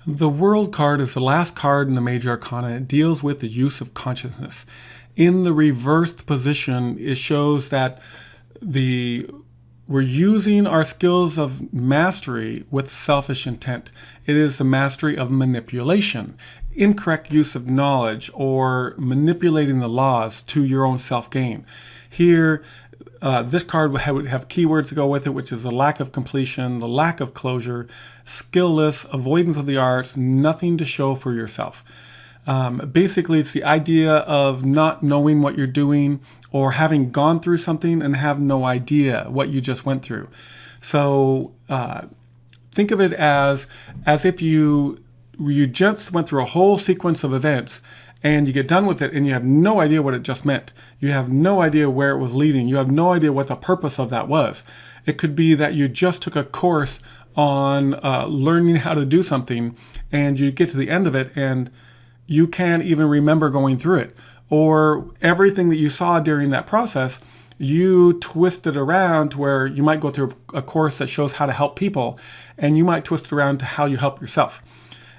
The World card is the last card in the Major Arcana. It deals with the use of consciousness. In the reversed position, it shows that we're using our skills of mastery with selfish intent. It is the mastery of manipulation, incorrect use of knowledge, or manipulating the laws to your own self-gain. Here, this card would have keywords to go with it, which is the lack of completion, the lack of closure, skillless, avoidance of the arts, nothing to show for yourself. Basically, it's the idea of not knowing what you're doing or having gone through something and have no idea what you just went through. So think of it as if you just went through a whole sequence of events and you get done with it and you have no idea what it just meant. You have no idea where it was leading. You have no idea what the purpose of that was. It could be that you just took a course on learning how to do something and you get to the end of it and you can't even remember going through it. Or everything that you saw during that process, you twist it around to where you might go through a course that shows how to help people and you might twist it around to how you help yourself.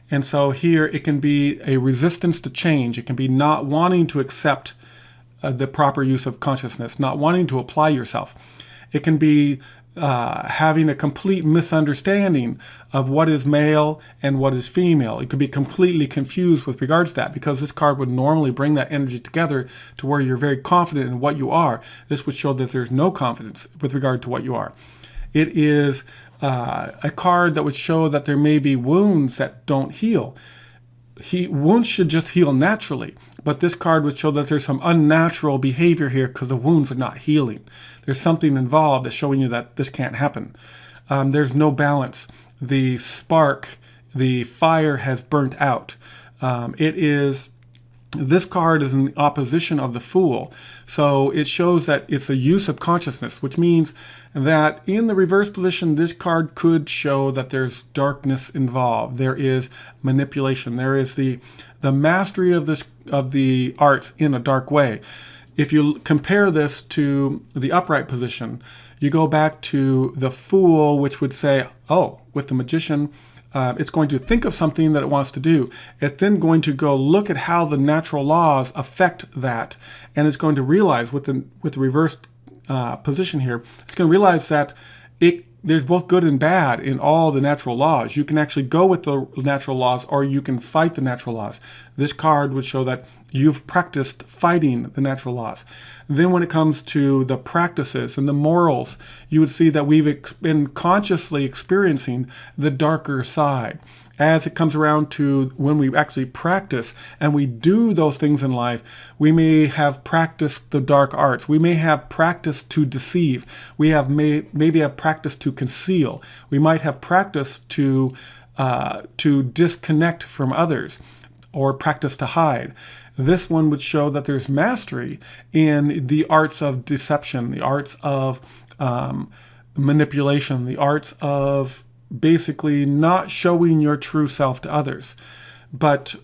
And so here it can be a resistance to change. It can be not wanting to accept the proper use of consciousness, not wanting to apply yourself. It can be having a complete misunderstanding of what is male and what is female. It could be completely confused with regards to that because this card would normally bring that energy together to where you're very confident in what you are. This would show that there's no confidence with regard to what you are. It is a card that would show that there may be wounds that don't heal. Wounds should just heal naturally, but this card would show that there's some unnatural behavior here because the wounds are not healing. There's something involved that's showing you that this can't happen. There's no balance. The spark, the fire has burnt out. This card is in opposition of the Fool. So it shows that it's a use of consciousness, which means that in the reverse position, this card could show that there's darkness involved. There is manipulation. There is the mastery of the arts in a dark way. If you compare this to the upright position, you go back to the Fool, which would say, oh, with the Magician, it's going to think of something that it wants to do. It's then going to go look at how the natural laws affect that, and it's going to realize with the reversed position here, it's going to realize that there's both good and bad in all the natural laws. You can actually go with the natural laws or you can fight the natural laws. This card would show that you've practiced fighting the natural laws. Then when it comes to the practices and the morals, you would see that we've been consciously experiencing the darker side. As it comes around to when we actually practice and we do those things in life, we may have practiced the dark arts. We may have practiced to deceive. We have maybe have practiced to conceal. We might have practiced to disconnect from others or practice to hide. This one would show that there's mastery in the arts of deception, the arts of manipulation, the arts of basically not showing your true self to others. But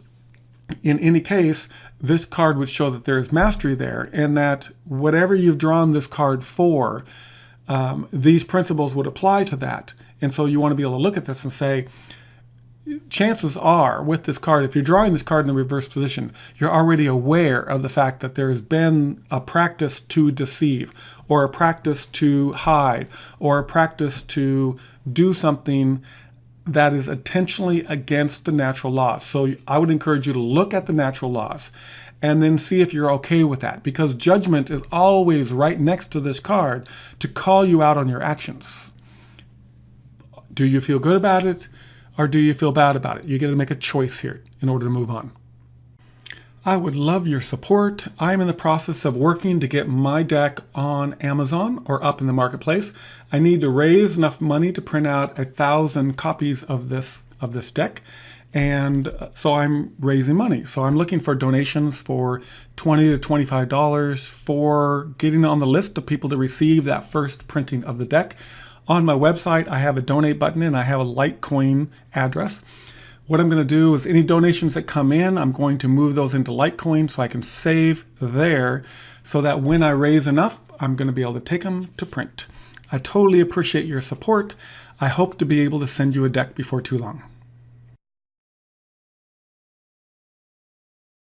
in any case, this card would show that there is mastery there and that whatever you've drawn this card for, these principles would apply to that. And so you want to be able to look at this and say, chances are with this card, if you're drawing this card in the reverse position, you're already aware of the fact that there's been a practice to deceive or a practice to hide or a practice to do something that is intentionally against the natural laws. So I would encourage you to look at the natural laws and then see if you're okay with that, because judgment is always right next to this card to call you out on your actions. Do you feel good about it? Or do you feel bad about it? You got to make a choice here in order to move on. I would love your support. I'm in the process of working to get my deck on Amazon or up in the marketplace. I need to raise enough money to print out 1,000 copies of this deck. And so I'm raising money. So I'm looking for donations for $20 to $25 for getting on the list of people to receive that first printing of the deck. On my website, I have a donate button and I have a Litecoin address. What I'm going to do is any donations that come in, I'm going to move those into Litecoin so I can save there so that when I raise enough, I'm going to be able to take them to print. I totally appreciate your support. I hope to be able to send you a deck before too long.